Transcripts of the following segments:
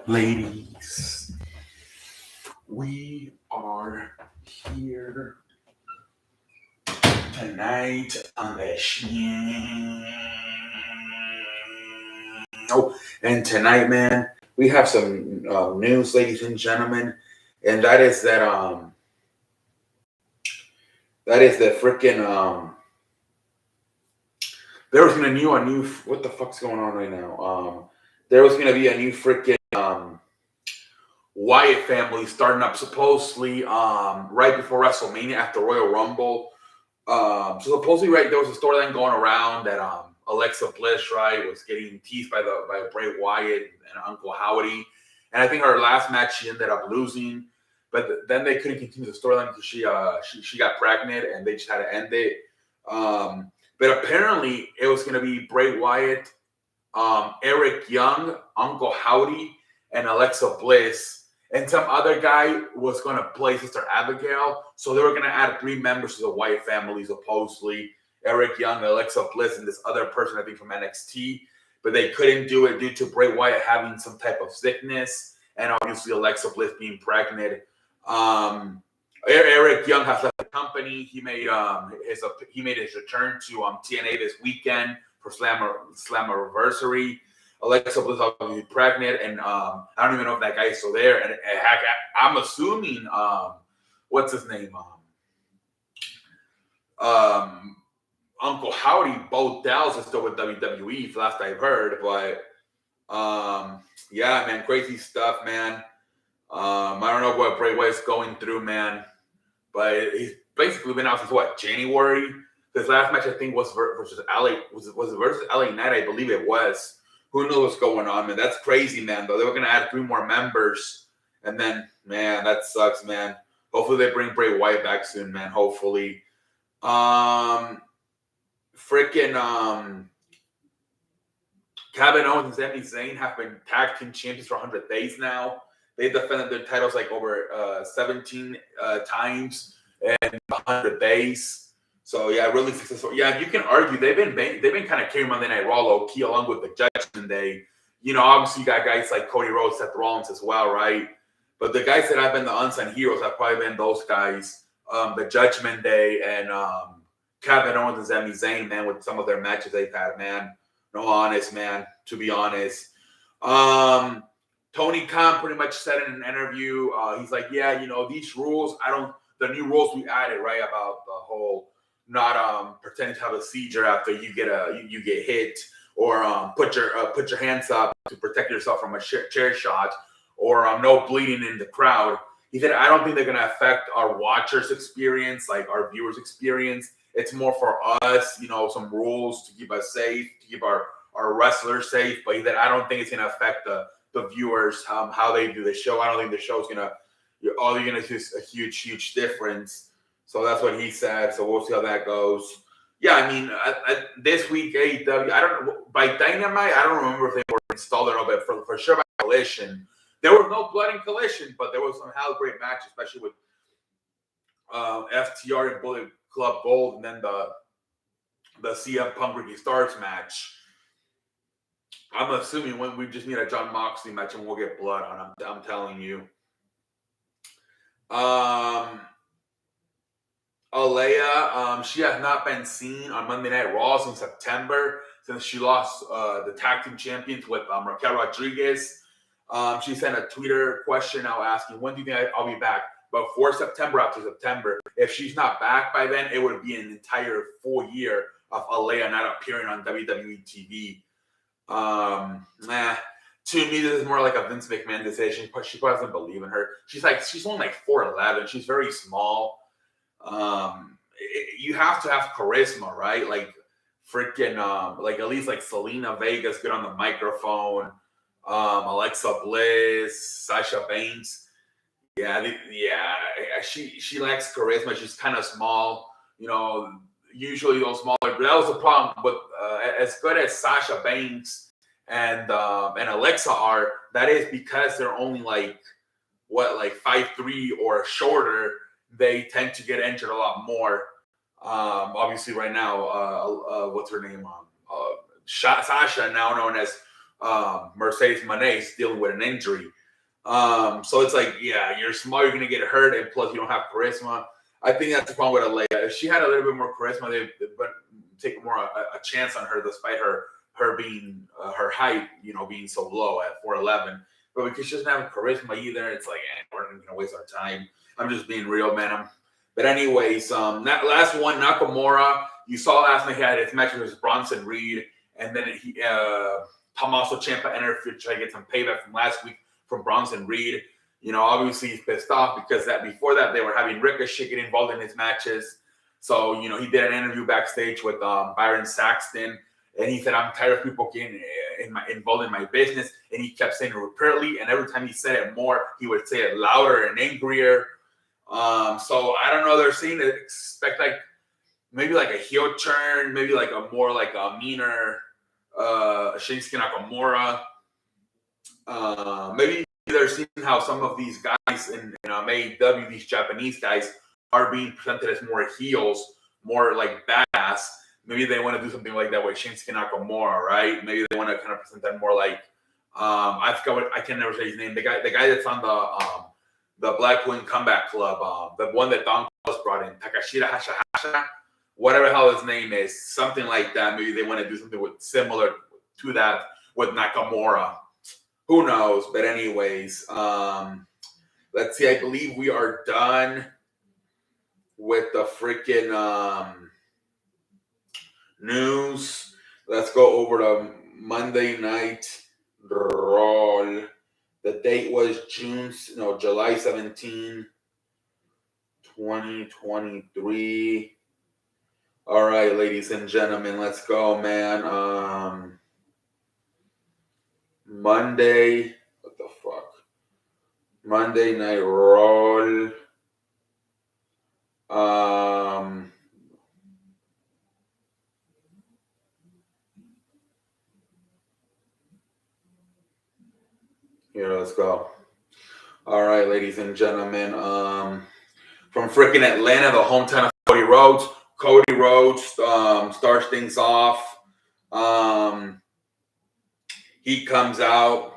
Ladies, we are here tonight on the show. And tonight, man, we have some news, ladies and gentlemen, and that is the freaking there was gonna new a new what the fuck's going on right now? There was gonna be a new freaking Wyatt family starting up supposedly right before WrestleMania after Royal Rumble. So supposedly, right, there was a storyline going around that Alexa Bliss, right, was getting teased by Bray Wyatt and Uncle Howdy, and I think her last match she ended up losing, but then they couldn't continue the storyline because she got pregnant and they just had to end it. But apparently, it was going to be Bray Wyatt, Eric Young, Uncle Howdy, and Alexa Bliss. And some other guy was going to play Sister Abigail. So they were going to add 3 members to the Wyatt family, supposedly. Eric Young, Alexa Bliss, and this other person, I think, from NXT. But they couldn't do it due to Bray Wyatt having some type of sickness. And obviously Alexa Bliss being pregnant. Eric Young has left the company. He made his return to TNA this weekend for Slammiversary. Alexa Bliss obviously pregnant, and I don't even know if that guy is still there. And heck, I'm assuming what's his name? Uncle Howdy, Bo Dallas is still with WWE, last I've heard. But yeah, man, crazy stuff, man. I don't know what Bray Wyatt's going through, man. But he's basically been out since what, January? His last match, I think, was versus LA. Was it versus LA Knight? I believe it was. Who knows what's going on, man? That's crazy, man. Though they were gonna add 3 more members, and then, man, that sucks, man. Hopefully they bring Bray Wyatt back soon, man. Hopefully. Freaking Kevin Owens and Sami Zayn have been tag team champions for 100 days now. They defended their titles like over 17 times in 100 days. So yeah, really successful. Yeah, you can argue they've been kind of carrying Monday Night Raw low key along with the Judgment Day. You know, obviously you got guys like Cody Rhodes, Seth Rollins as well, right? But the guys that have been the unsung heroes have probably been those guys, the Judgment Day and Kevin Owens and Sami Zayn, man, with some of their matches they've had, man. No, honest, man. To be honest, Tony Khan pretty much said in an interview, he's like, yeah, you know, these rules, the new rules we added, right, about the whole not pretending to have a seizure after you get hit, or put your hands up to protect yourself from a chair shot, or no bleeding in the crowd. He said, I don't think they're gonna affect our watchers' experience, like our viewers' experience. It's more for us, you know, some rules to keep us safe, to keep our wrestlers safe. But he said, I don't think it's gonna affect the viewers, how they do the show. I don't think the show's you're gonna see a huge difference. So that's what he said. So we'll see how that goes. Yeah, I mean, this week AEW, I don't know, by Dynamite, I don't remember if they were installed or not, but for sure by Collision, there was no blood in Collision, but there was some hell great matches, especially with FTR and Bullet Club Gold, and then the CM Punk Ricky Starks match. I'm assuming when we just need a John Moxley match and we'll get blood on. I'm telling you. Alea, she has not been seen on Monday Night Raw since September, since she lost the tag team champions with Raquel Rodriguez. She sent a Twitter question now asking, when do you think I'll be back? But for September, after September, if she's not back by then, it would be an entire full year of Alea not appearing on WWE TV. To me, this is more like a Vince McMahon decision. She probably doesn't believe in her. She's only like 4'11". She's very small. You have to have charisma, right? Like freaking, like at least like Selena Vega's good on the microphone. Alexa Bliss, Sasha Banks. Yeah, she lacks charisma. She's kind of small. You know, usually those smaller. That was the problem with as good as Sasha Banks and Alexa are. That is because they're only like 5'3" or shorter. They tend to get injured a lot more. Obviously, right now, what's her name? Sasha, now known as Mercedes Moné is dealing with an injury. So it's like, yeah, you're small, you're gonna get hurt, and plus you don't have charisma. I think that's the problem with Alea. If she had a little bit more charisma, they would take more a chance on her, despite her being her height, being so low at 4'11". But because she doesn't have charisma either, it's like, we're not gonna waste our time. I'm just being real, man. But anyways, that last one, Nakamura, you saw last night he had his match with Bronson Reed, and then Tommaso Ciampa entered to try to get some payback from last week from Bronson Reed. Obviously he's pissed off because before that they were having Ricochet get involved in his matches. So, he did an interview backstage with Byron Saxton, and he said, I'm tired of people getting involved in my business. And he kept saying it repeatedly, and every time he said it more, he would say it louder and angrier. So I don't know. They're saying to expect maybe a heel turn, maybe a more a meaner Shinsuke Nakamura. Maybe they're seeing how some of these guys in AEW, these Japanese guys, are being presented as more heels, more badass. Maybe they want to do something like that with Shinsuke Nakamura, right? Maybe they want to kind of present that more I forgot I can never say his name. The guy that's on the Black Wing Comeback Club, the one that Don Callis brought in, Takashita Hashihasha, whatever the hell his name is, something like that. Maybe they want to do something similar to that with Nakamura. Who knows? But anyways, let's see. I believe we are done with the freaking news. Let's go over to Monday Night Raw. The date was July 17, 2023. All right, ladies and gentlemen, let's go, man. Monday, what the fuck? Monday Night Raw. Here, let's go. All right, ladies and gentlemen. From freaking Atlanta, the hometown of Cody Rhodes. Cody Rhodes starts things off. He comes out.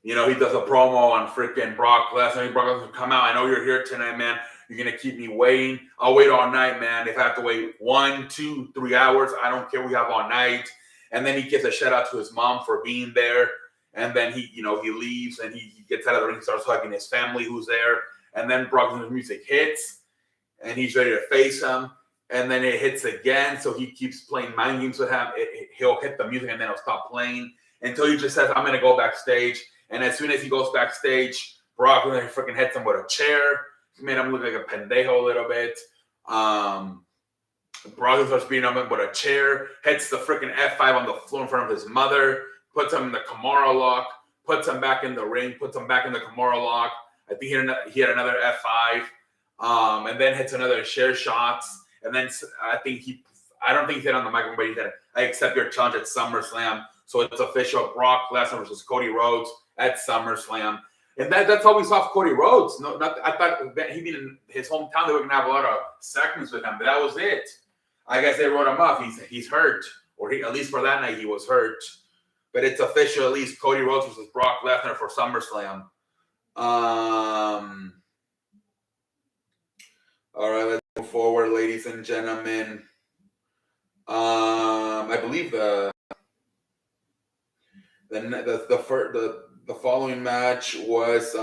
He does a promo on freaking Brock Lesnar. Brock Lesnar, come out. I know you're here tonight, man. You're going to keep me waiting. I'll wait all night, man. If I have to wait 1, 2, 3 hours, I don't care. We have all night. And then he gives a shout out to his mom for being there. And then he leaves and he gets out of the ring, starts hugging his family who's there. And then Brock Lesnar's music hits and he's ready to face him. And then it hits again. So he keeps playing mind games with him. He'll hit the music and then he'll stop playing until he just says, I'm going to go backstage. And as soon as he goes backstage, Brock Lesnar freaking hits him with a chair. He made him look like a pendejo a little bit. Brock Lesnar starts beating him with a chair, hits the freaking F5 on the floor in front of his mother, puts him in the Kimura lock, puts him back in the ring, puts him back in the Kimura lock. I think he had another F5, and then hits another share shots. And then I don't think he hit on the microphone, but he said, I accept your challenge at SummerSlam. So it's official, Brock Lesnar versus Cody Rhodes at SummerSlam. And that's all we saw of Cody Rhodes. I thought he'd be in his hometown. They were going to have a lot of segments with him, but that was it. I guess they wrote him off. He's hurt, or at least for that night he was hurt. But it's official, at least Cody Rhodes versus Brock Lesnar for SummerSlam. All right, let's move forward, ladies and gentlemen. I believe the following match was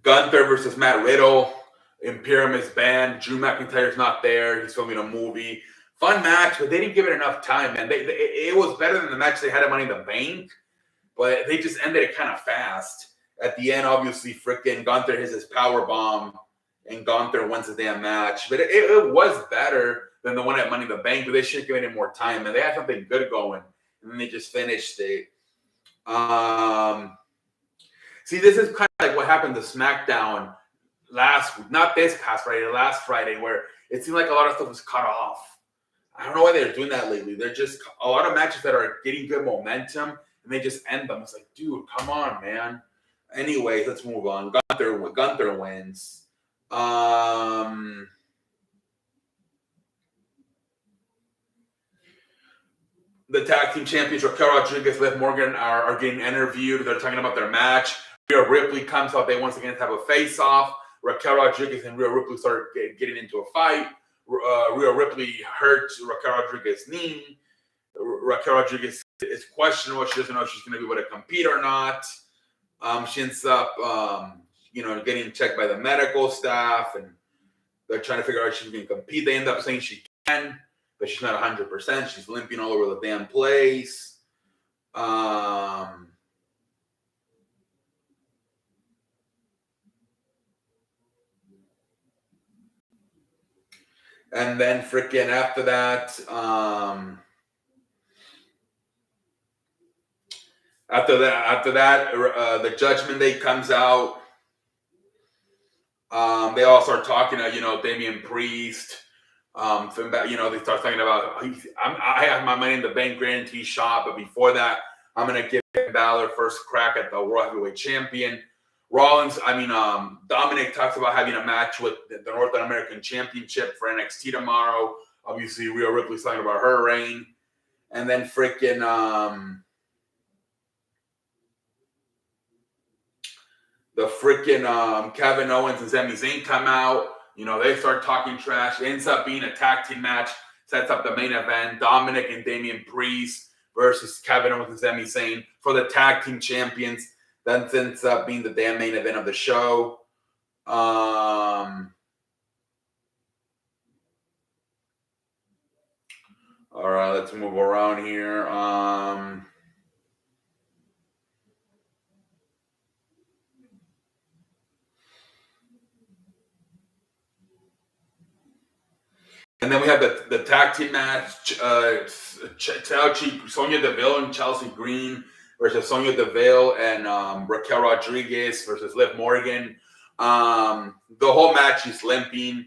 Gunther versus Matt Riddle. Imperium is banned. Drew McIntyre's not there. He's filming a movie. Fun match, but they didn't give it enough time, man. It was better than the match they had at Money in the Bank, but they just ended it kind of fast. At the end, obviously, freaking Gunther hits his power bomb, and Gunther wins the damn match. But it was better than the one at Money in the Bank, but they should give it more time, and they had something good going, and then they just finished it. See, this is kind of like what happened to SmackDown last week, not this past Friday, last Friday, where it seemed like a lot of stuff was cut off. I don't know why they're doing that lately. They're just a lot of matches that are getting good momentum, and they just end them. It's like, dude, come on, man. Anyway, let's move on. Gunther wins. the tag team champions, Raquel Rodriguez, Liv Morgan, are getting interviewed. They're talking about their match. Rhea Ripley comes out. They once again have a face-off. Raquel Rodriguez and Rhea Ripley start getting into a fight. Rhea Ripley hurts Raquel Rodriguez's knee. Raquel Rodriguez is questionable. She doesn't know if she's going to be able to compete or not. She ends up, getting checked by the medical staff, and they're trying to figure out if she can compete. They end up saying she can, but she's not 100%. She's limping all over the damn place. And then freaking after that, the Judgment Day comes out. They all start talking to, Damian Priest. They start talking about, I have my Money in the Bank guarantee shot, but before that, I'm going to give Finn Balor first crack at the World Heavyweight Champion. Dominic talks about having a match with the North American Championship for NXT tomorrow. Obviously, Rhea Ripley's talking about her reign. And then freaking, Kevin Owens and Sami Zayn come out. They start talking trash. It ends up being a tag team match. Sets up the main event. Dominic and Damian Priest versus Kevin Owens and Sami Zayn for the tag team champions. That ends up being the damn main event of the show. All right, let's move around here. And then we have the tag team match. Sonya Deville and Chelsea Green versus Sonya Deville and Raquel Rodriguez versus Liv Morgan. The whole match is limping.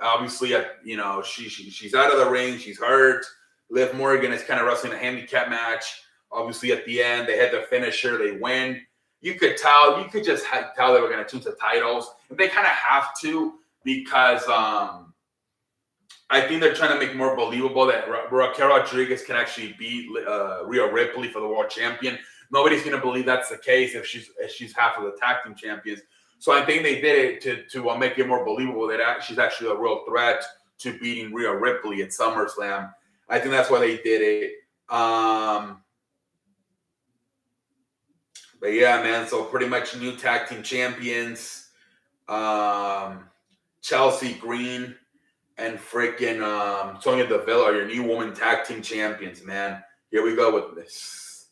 Obviously, she's out of the ring. She's hurt. Liv Morgan is kind of wrestling a handicap match. Obviously, at the end, they had the finisher. They win. You could just tell they were going to choose the titles. And they kind of have to, because I think they're trying to make more believable that Raquel Rodriguez can actually beat Rhea Ripley for the world champion. Nobody's going to believe that's the case if she's half of the tag team champions. So I think they did it to make it more believable that she's actually a real threat to beating Rhea Ripley at SummerSlam. I think that's why they did it. But yeah, man. So pretty much new tag team champions. Chelsea Green and freaking Sonya Deville are your new woman tag team champions, man. Here we go with this.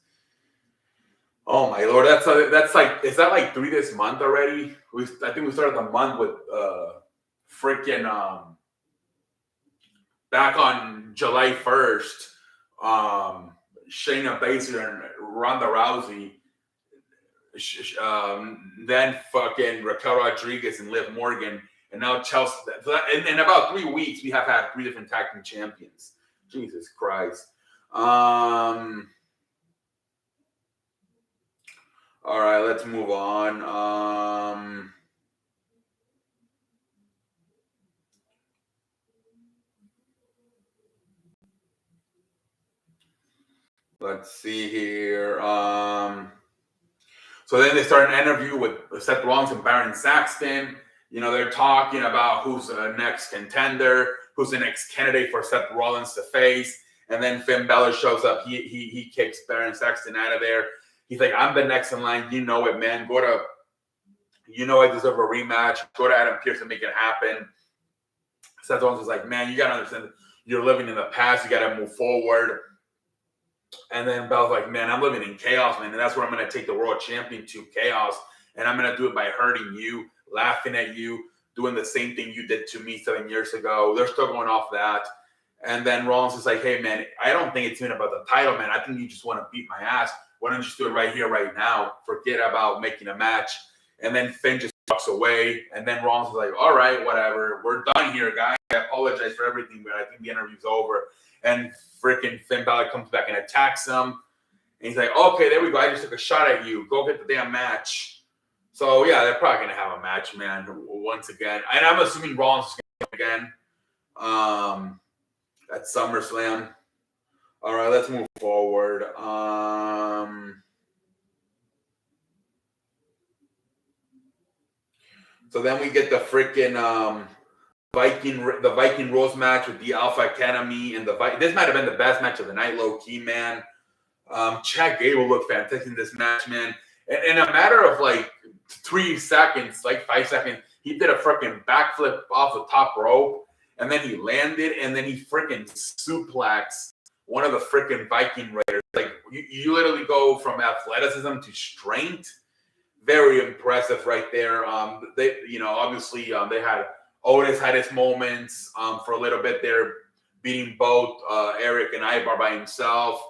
Oh my Lord, that's like, is that like 3 this month already? I think we started the month with freaking back on July 1st, Shayna Baszler and Ronda Rousey. Then fucking Raquel Rodriguez and Liv Morgan. And now Chelsea. In about 3 weeks, we have had 3 different tag team champions. Jesus Christ. All right, let's move on. Let's see here. So then they start an interview with Seth Rollins and Baron Saxton. They're talking about who's the next contender, who's the next candidate for Seth Rollins to face. And then Finn Balor shows up. He kicks Baron Saxton out of there. He's like, I'm the next in line. You know it, man. I deserve a rematch. Go to Adam Pearce and make it happen. Seth Rollins was like, man, you got to understand you're living in the past. You got to move forward. And then Balor's like, man, I'm living in chaos, man. And that's where I'm going to take the world champion to, chaos. And I'm going to do it by hurting you, laughing at you, doing the same thing you did to me 7 years ago. They're still going off that. And then Rollins is like, hey, man, I don't think it's even about the title, man. I think you just want to beat my ass. Why don't you just do it right here, right now? Forget about making a match. And then Finn just walks away. And then Rollins is like, all right, whatever. We're done here, guys. I apologize for everything, but I think the interview's over. And freaking Finn Balor comes back and attacks him. And he's like, okay, there we go. I just took a shot at you. Go get the damn match. So, yeah, they're probably going to have a match, man, once again. And I'm assuming Rollins is going to again at SummerSlam. All right, let's move forward. So then we get the freaking the Viking Rules match with the Alpha Academy and this might have been the best match of the night, low key, man. Chad Gable looked fantastic in this match, man. In a matter of like 3 seconds, like 5 seconds, he did a freaking backflip off the top rope, and then he landed, and then he freaking suplexed one of the freaking Viking Raiders. Like you literally go from athleticism to strength. Very impressive right there. They, obviously they had Otis had his moments for a little bit there, beating both Eric and Ivar by himself.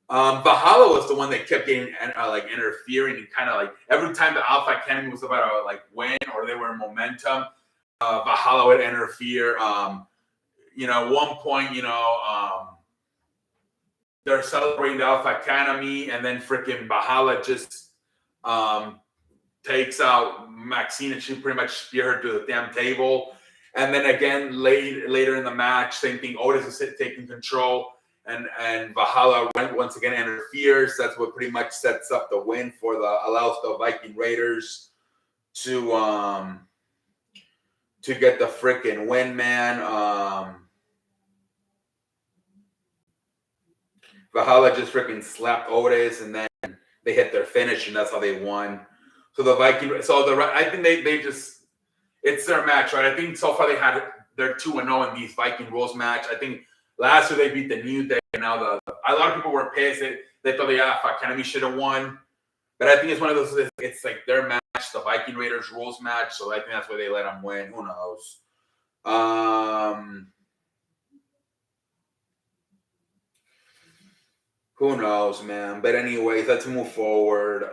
Valhalla was the one that kept getting like interfering, and kind of like every time the Alpha Academy was about to like win or they were in momentum, Valhalla would interfere. At one point, they're celebrating the Alpha Academy, and then freaking Valhalla just takes out Maxine, and she pretty much spear her to the damn table. And then again, later in the match, same thing. Otis is taking control, and Valhalla once again interferes. That's what pretty much sets up the win allows the Viking Raiders to get the freaking win, man. Valhalla just freaking slapped Otis, and then they hit their finish, and that's how they won. So the Viking, I think they just, it's their match, right? I think so far they're 2-0 in these Viking Rules match. I think last year they beat the New Day, and now a lot of people were pissed. They thought the Alpha Academy should have won, but I think it's one of those. It's like their match, the Viking Raiders Rules match. So I think that's why they let them win. Who knows? Who knows, man? But anyways, let's move forward.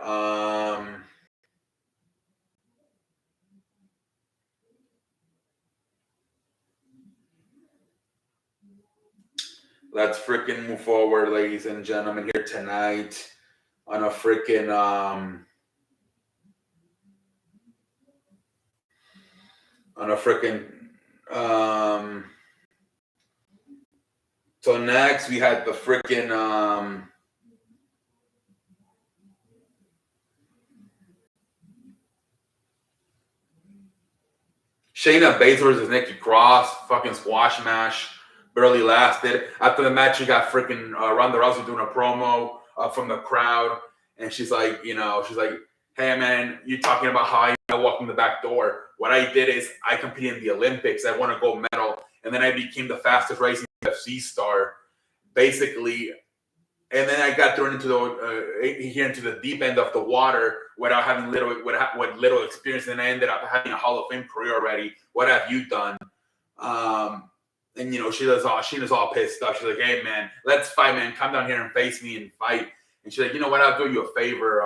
Let's freaking move forward, ladies and gentlemen, here tonight on a freaking so next we had the freaking Shayna Baszler versus Nikki Cross, fucking squash match. Barely lasted. After the match, you got freaking Ronda Rousey doing a promo from the crowd, and she's like, hey man, you're talking about how I walked in the back door. What I did is I competed in the Olympics. I won a gold medal, and then I became the fastest rising UFC star, basically. And then I got thrown into the deep end of the water without having little experience, and I ended up having a Hall of Fame career already. What have you done? And Sheena's all pissed off. She's like, hey man, let's fight, man. Come down here and face me and fight. And she's like, you know what? I'll do you a favor,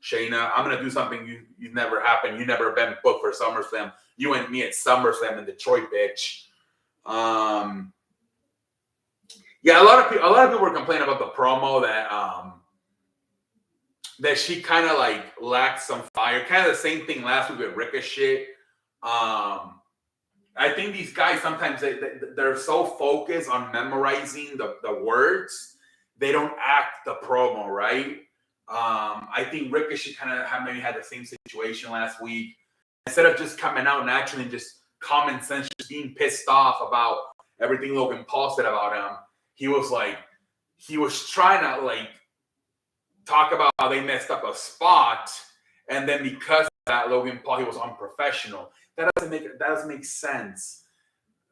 Shayna. I'm gonna do something you've never happened. You never been booked for SummerSlam. You and me at SummerSlam in Detroit, bitch. Yeah, a lot of people were complaining about the promo that she kind of like lacked some fire. Kind of the same thing last week with Ricochet. I think these guys sometimes they're so focused on memorizing the words, they don't act the promo, right? I think Ricochet kind of maybe had the same situation last week. Instead of just coming out naturally and just common sense, just being pissed off about everything Logan Paul said about him, he was trying to like talk about how they messed up a spot, and then because of that, Logan Paul, he was unprofessional. That doesn't make sense.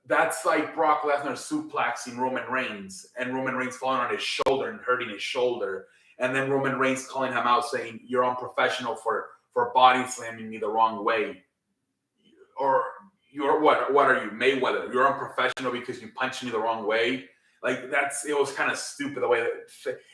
That's like Brock Lesnar suplexing Roman Reigns, and Roman Reigns falling on his shoulder and hurting his shoulder, and then Roman Reigns calling him out saying, "You're unprofessional for body slamming me the wrong way," or "You're what are you, Mayweather? You're unprofessional because you punched me the wrong way." Like it was kind of stupid the way that.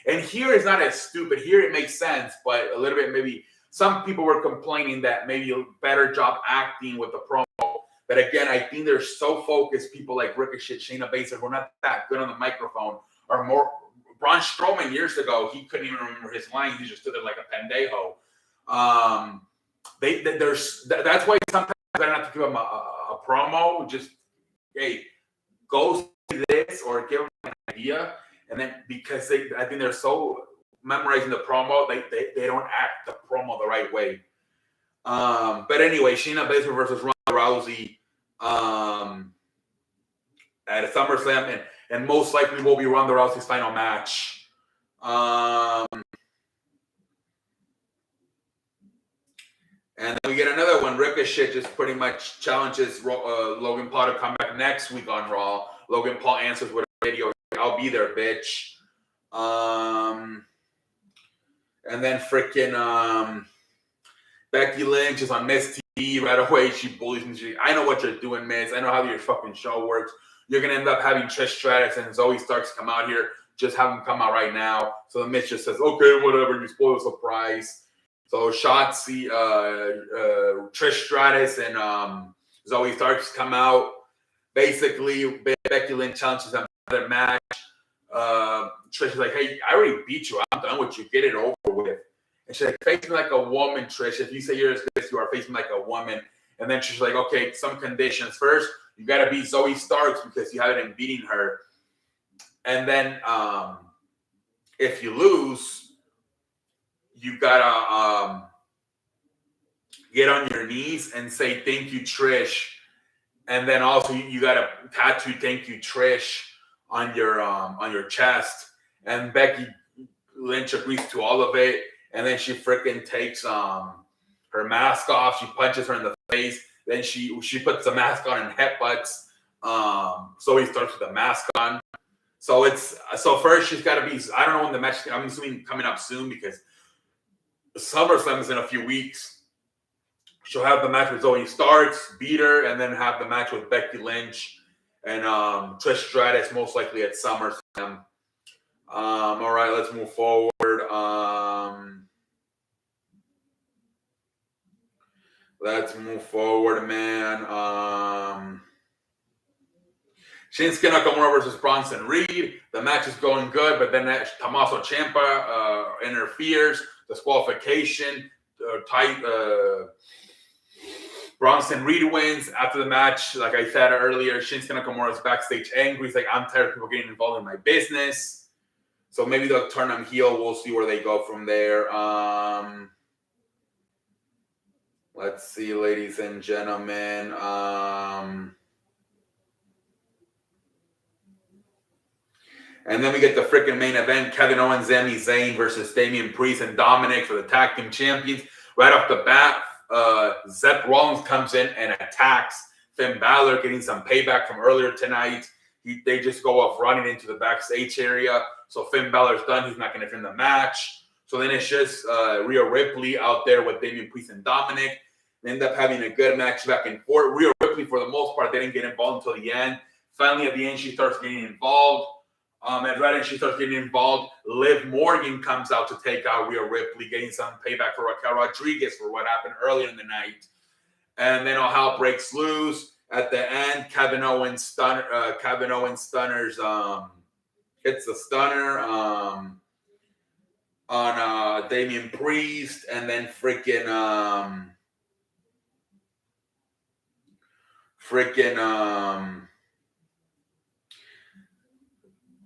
And here is not as stupid. Here it makes sense, but a little bit maybe. Some people were complaining that maybe a better job acting with the promo. But again, I think they're so focused. People like Ricochet, Shayna Baszler, who are not that good on the microphone, are more. Braun Strowman years ago, he couldn't even remember his lines. He just stood there like a pendejo. That's why sometimes I better not to give them a promo. Just hey, go see this or give them an idea, And then because I think they're so memorizing the promo, they don't act the promo the right way. But anyway, Shayna Baszler versus Ronda Rousey at SummerSlam, and most likely will be Ronda Rousey's final match. And then we get another one. Ricochet just pretty much challenges Logan Paul to come back next week on Raw. Logan Paul answers with a video, "I'll be there, bitch." And then freaking Becky Lynch is on Miss TV right away. She bullies me. I know what you're doing, Miss. I know how your fucking show works. You're going to end up having Trish Stratus and Zoe Starks come out here. Just have them come out right now. So the Miss just says, okay, whatever. You spoil the surprise. So Shotzi, Trish Stratus, and Zoe Starks come out. Basically, Becky Lynch challenges them for their match. Trish is like, hey, I already beat you. I'm done with you. Get it over with. And she's like, face me like a woman, Trish. If you say you're as good as you are, face me like a woman. And then she's like, okay, some conditions. First, you got to beat Zoe Starks because you haven't been beating her. And then if you lose, you got to get on your knees and say, thank you, Trish. And then also you got to tattoo, thank you, Trish, on your chest. And Becky Lynch agrees to all of it. And then she freaking takes her mask off. She punches her in the face. Then she puts the mask on and headbutts. So he starts with the mask on. So first she's got to be. I don't know when the match. I'm assuming coming up soon because SummerSlam is in a few weeks. She'll have the match with Zoe Starks, beat her, and then have the match with Becky Lynch and Trish Stratus most likely at SummerSlam. All right, let's move forward. Let's move forward, man. Shinsuke Nakamura versus Bronson Reed. The match is going good, but then Tommaso Ciampa interferes. Disqualification. Bronson Reed wins. After the match, like I said earlier, Shinsuke Nakamura is backstage angry. He's like, I'm tired of people getting involved in my business. So maybe they'll turn him heel. We'll see where they go from there. Let's see, ladies and gentlemen. And then we get the freaking main event. Kevin Owens, Sami Zayn versus Damian Priest and Dominic for the tag team champions. Right off the bat, Seth Rollins comes in and attacks Finn Balor, getting some payback from earlier tonight. They just go off running into the backstage area. So Finn Balor's done. He's not going to finish the match. So then it's just Rhea Ripley out there with Damian Priest and Dominic. They end up having a good match back and forth. Rhea Ripley, for the most part, they didn't get involved until the end. Finally, at the end, she starts getting involved. And right as she starts getting involved, Liv Morgan comes out to take out Rhea Ripley, getting some payback for Raquel Rodriguez for what happened earlier in the night. And then all hell breaks loose. At the end, Kevin Owens stunners hits the stunner on Damian Priest, and then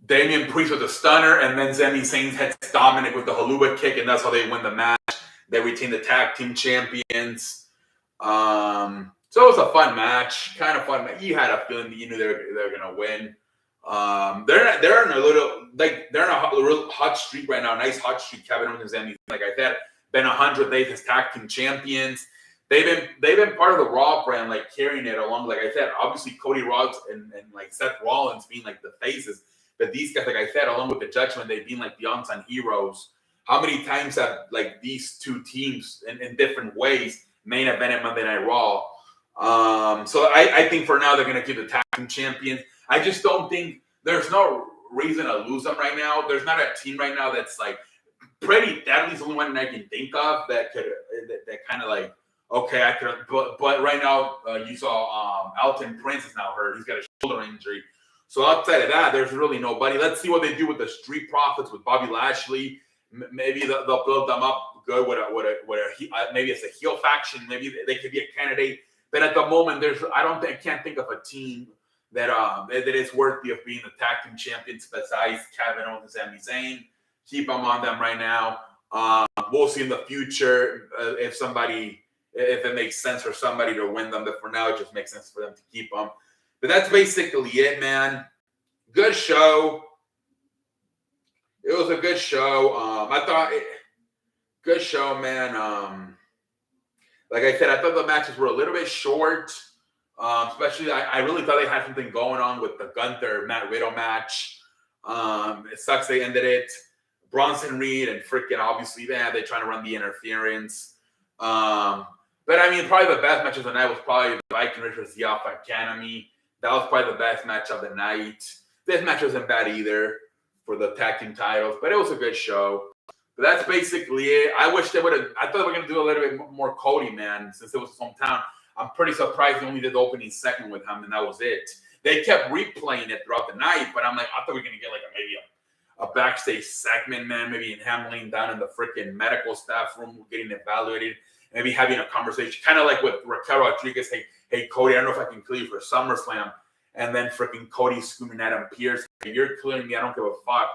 Damian Priest with the stunner, and then Sami Zayn hits Dominic with the Haluva kick, and that's how they win the match. They retain the tag team champions. So it was a fun match, kind of fun. You had a feeling that you knew they were gonna win. They're in a little they're in a real hot streak right now. Nice hot streak. Kevin Owens and Sami, like I said, been 100 days as tag team champions. They've been part of the Raw brand, like carrying it along. Like I said, obviously Cody Rhodes and like Seth Rollins being like the faces, but these guys, like I said, along with the Judgment, they've been like the unsung heroes. How many times have like these two teams in different ways main evented Monday Night Raw? So I think for now they're going to keep the tag team champions. I just don't think there's no reason to lose them right now. There's not a team right now that's like pretty deadly's the only one I can think of that could that kind of like, okay, I could, but right now you saw Elton Prince is now hurt. He's got a shoulder injury. So outside of that, there's really nobody. Let's see what they do with the Street Profits with Bobby Lashley. Maybe they'll build them up good with maybe it's a heel faction. Maybe they could be a candidate. But at the moment, I can't think of a team that is worthy of being the tag team champions besides Kevin Owens and Sami Zayn. Keep them on them right now. We'll see in the future if it makes sense for somebody to win them. But for now, it just makes sense for them to keep them. But that's basically it, man. Good show. It was a good show. Good show, man. Like I said, I thought the matches were a little bit short. Especially, I really thought they had something going on with the Gunther Matt Riddle match. It sucks they ended it. Bronson Reed and freaking obviously they're trying to run the interference. But I mean, probably the best match of the night was probably the Viking Raiders versus the Alpha Academy. That was probably the best match of the night. This match wasn't bad either for the tag team titles, but it was a good show. But that's basically it. I wish they would have. I thought they were going to do a little bit more Cody, man, since it was his hometown. I'm pretty surprised they only did the opening segment with him, and that was it. They kept replaying it throughout the night, but I'm like, I thought we were going to get like maybe a backstage segment, man, maybe in him laying down in the freaking medical staff room getting evaluated, maybe having a conversation, kind of like with Raquel Rodriguez. Hey, Cody, I don't know if I can clear you for SummerSlam. And then freaking Cody screaming at him, Pierce, hey, you're clearing me, I don't give a fuck.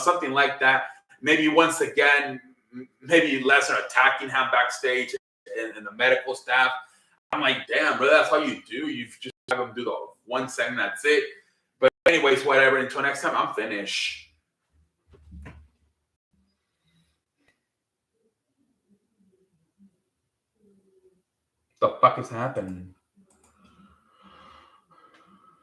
Something like that. Maybe once again, maybe Lesnar attacking him backstage and the medical staff. I'm like, damn, bro, that's how you do. You just have him do the one segment, that's it. But anyways, whatever. Until next time, I'm finished. The fuck is happening?